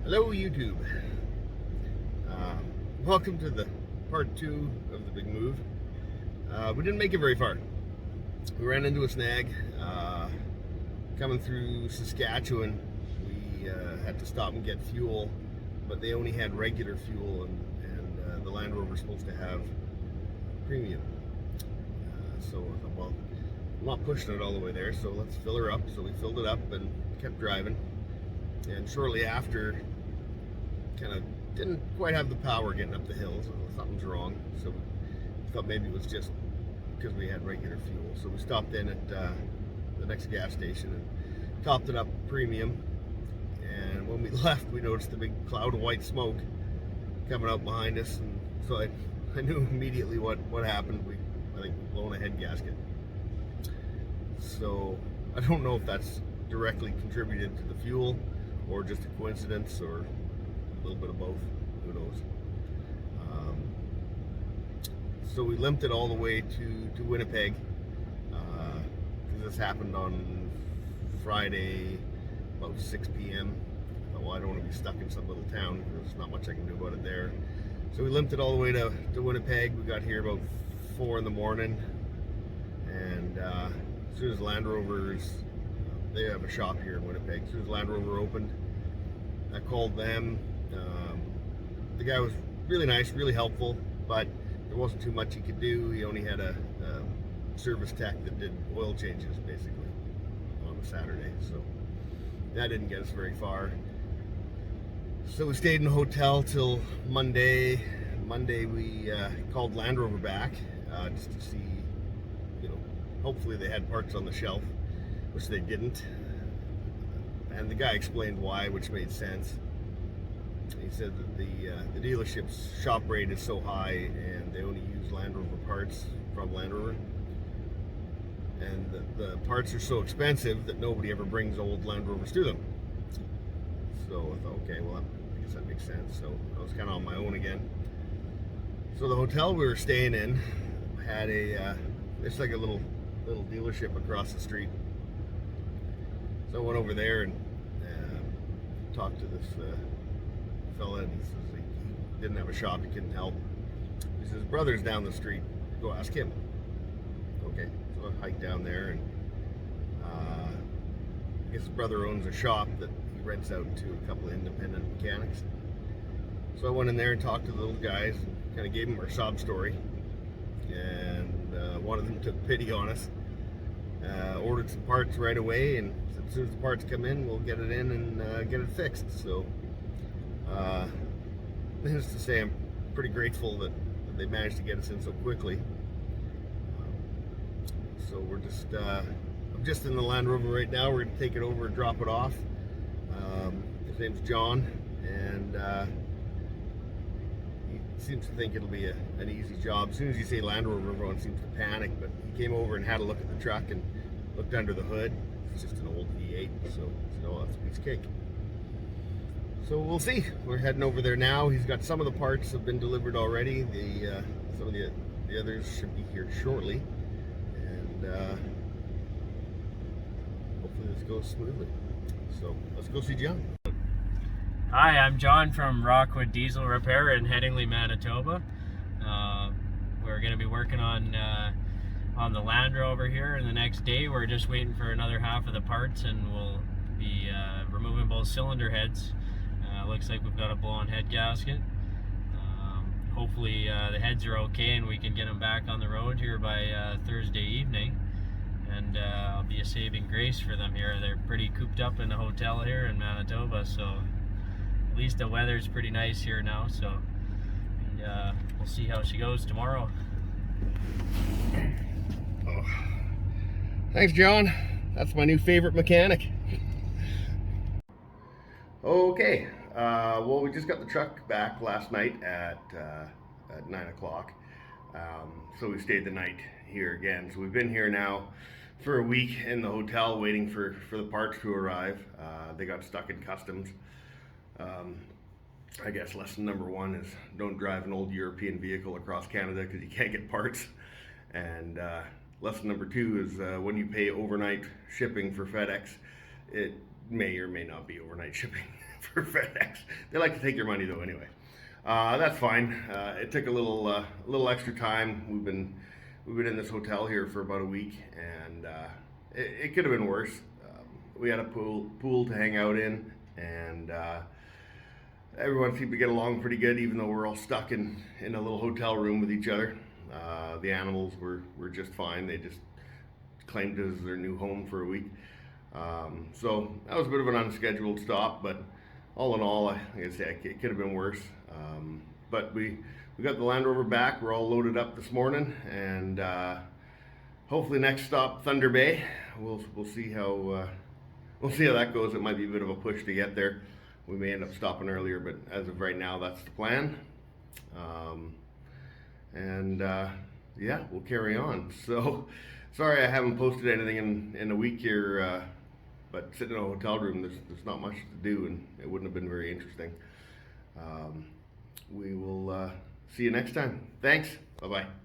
Hello YouTube. Welcome to the part 2 of the big move. We didn't make it very far. We ran into a snag coming through Saskatchewan. We had to stop and get fuel, but they only had regular fuel, and the Land Rover's supposed to have premium. So I thought, well, I'm not pushing it all the way there, so let's fill her up. So we filled it up and kept driving. And shortly after, kind of didn't quite have the power getting up the hill, so something's wrong. So we thought maybe it was just because we had regular fuel. So we stopped in at the next gas station and topped it up premium. And when we left, we noticed a big cloud of white smoke coming out behind us, and so I knew immediately what happened. I think we blown a head gasket. So I don't know if that's directly contributed to the fuel or just a coincidence or a little bit of both, who knows. So we limped it all the way to Winnipeg, because this happened on Friday about 6 p.m. I thought, well, I don't want to be stuck in some little town, there's not much I can do about it there. So we limped it all the way to Winnipeg. We got here about 4 in the morning, and as soon as Land Rover's, they have a shop here in Winnipeg, as soon as Land Rover opened, I called them. The guy was really nice, really helpful, but there wasn't too much he could do. He only had a service tech that did oil changes basically on a Saturday, so that didn't get us very far. So we stayed in a hotel till Monday. Monday we called Land Rover back just to see, hopefully they had parts on the shelf, which they didn't. And the guy explained why, which made sense. He said that the dealership's shop rate is so high, and they only use Land Rover parts from Land Rover, and the parts are so expensive that nobody ever brings old Land Rovers to them. So I thought, okay, well, I guess that makes sense. So I was kind of on my own again. So the hotel we were staying in had it's like a little dealership across the street. So I went over there and talked to this fella, and he says he didn't have a shop, he couldn't help. He says his brother's down the street, go ask him. Okay, so I hiked down there, and I guess his brother owns a shop that he rents out to a couple of independent mechanics. So I went in there and talked to the little guys and kind of gave them our sob story, and one of them took pity on us, ordered some parts right away, and as soon as the parts come in, we'll get it in and get it fixed. So needless to say, I'm pretty grateful that they managed to get us in so quickly. So we're just I'm just in the Land Rover right now. We're going to take it over and drop it off. His name's John, and he seems to think it'll be an easy job. As soon as you say Land Rover, everyone seems to panic, but he came over and had a look at the truck and looked under the hood. It's just an old V8, so oh, that's a piece of cake. So we'll see. We're heading over there now. He's got some of the parts have been delivered already. Some of the others should be here shortly, and hopefully this goes smoothly. So let's go see John. Hi, I'm John from Rockwood Diesel Repair in Headingley, Manitoba. We're going to be working on the Land Rover here in the next day. We're just waiting for another half of the parts, and we'll be removing both cylinder heads. Looks like we've got a blown head gasket. Hopefully the heads are okay and we can get them back on the road here by Thursday evening, and I'll be a saving grace for them here. They're pretty cooped up in the hotel here in Manitoba, so at least the weather's pretty nice here now, so we'll see how she goes tomorrow. Oh. Thanks, John. That's my new favorite mechanic. Okay, well, we just got the truck back last night at 9 o'clock, so we stayed the night here again. So we've been here now for a week in the hotel waiting for the parts to arrive. They got stuck in customs. I guess lesson number 1 is don't drive an old European vehicle across Canada because you can't get parts. And lesson number 2 is when you pay overnight shipping for FedEx, it may or may not be overnight shipping for FedEx. They like to take your money though anyway. That's fine. It took a little extra time. We've been in this hotel here for about a week, and it could have been worse. We had a pool to hang out in, and everyone seemed to get along pretty good, even though we're all stuck in a little hotel room with each other. The animals were just fine. They just claimed it as their new home for a week. So that was a bit of an unscheduled stop, but all in all, like I say, it could have been worse. But we got the Land Rover back. We're all loaded up this morning, and hopefully next stop Thunder Bay. We'll see how that goes. It might be a bit of a push to get there. We may end up stopping earlier, but as of right now, that's the plan. Yeah, we'll carry on. So sorry I haven't posted anything in a week here, but sitting in a hotel room, there's not much to do, and it wouldn't have been very interesting. We will see you next time. Thanks. Bye-bye.